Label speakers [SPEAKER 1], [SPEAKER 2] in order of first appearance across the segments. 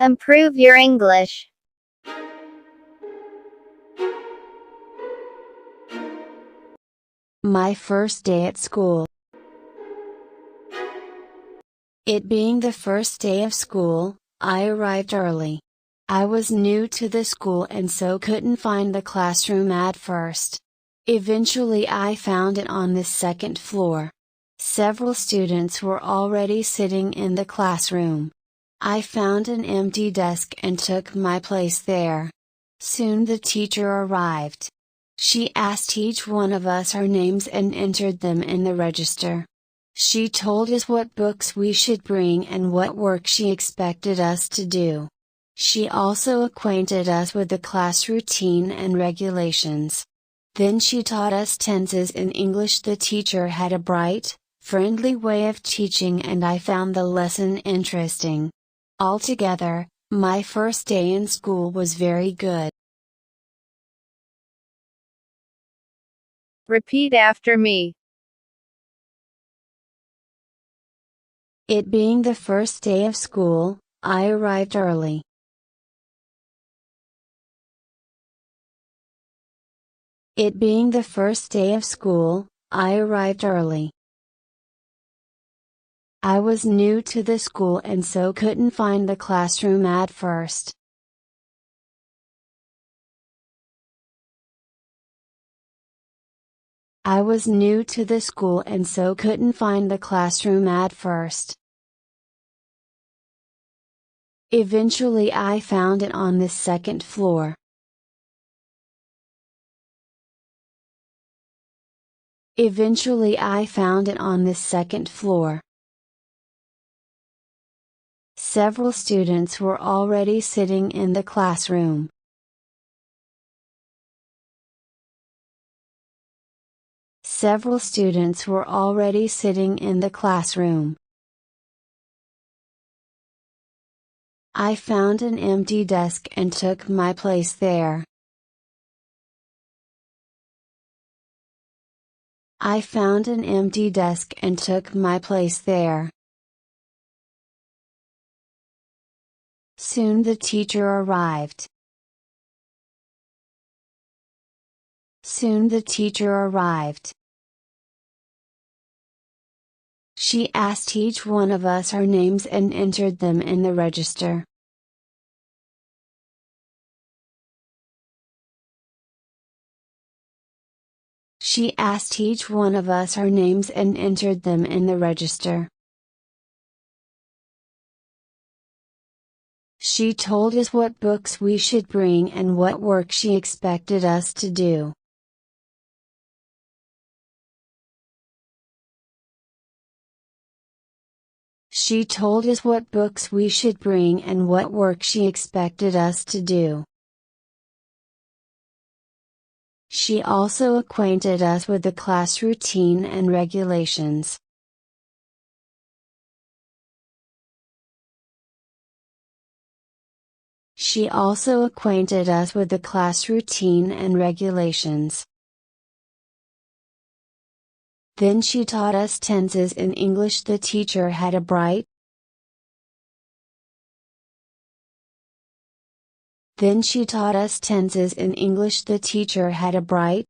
[SPEAKER 1] Improve your English.
[SPEAKER 2] My first day at school. It being the first day of school, I arrived early. I was new to the school and so couldn't find the classroom at first. Eventually I found it on the second floor. Several students were already sitting in the classroom. I found an empty desk and took my place there. Soon the teacher arrived. She asked each one of us our names and entered them in the register. She told us what books we should bring and what work she expected us to do. She also acquainted us with the class routine and regulations. Then she taught us tenses in English. The teacher had a bright, friendly way of teaching and I found the lesson interesting. Altogether, my first day in school was very good.
[SPEAKER 1] Repeat after me.
[SPEAKER 2] It being the first day of school, I arrived early. It being the first day of school, I arrived early. I was new to the school and so couldn't find the classroom at first. I was new to the school and so couldn't find the classroom at first. Eventually I found it on the second floor. Eventually I found it on the second floor. Several students were already sitting in the classroom. Several students were already sitting in the classroom. I found an empty desk and took my place there. I found an empty desk and took my place there. Soon the teacher arrived. Soon the teacher arrived. She asked each one of us our names and entered them in the register. She asked each one of us our names and entered them in the register. She told us what books we should bring and what work she expected us to do. She told us what books we should bring and what work she expected us to do. She also acquainted us with the class routine and regulations. She also acquainted us with the class routine and regulations. Then she taught us tenses in English. The teacher had a bright, Then she taught us tenses in English. The teacher had a bright,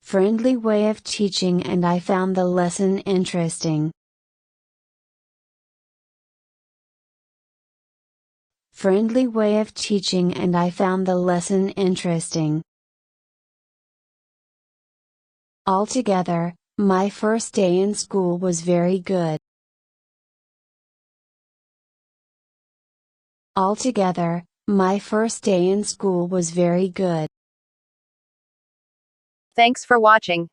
[SPEAKER 2] friendly way of teaching and I found the lesson interesting. Friendly way of teaching and I found the lesson interesting. Altogether, my first day in school was very good. Altogether, my first day in school was very good.
[SPEAKER 1] Thanks for watching.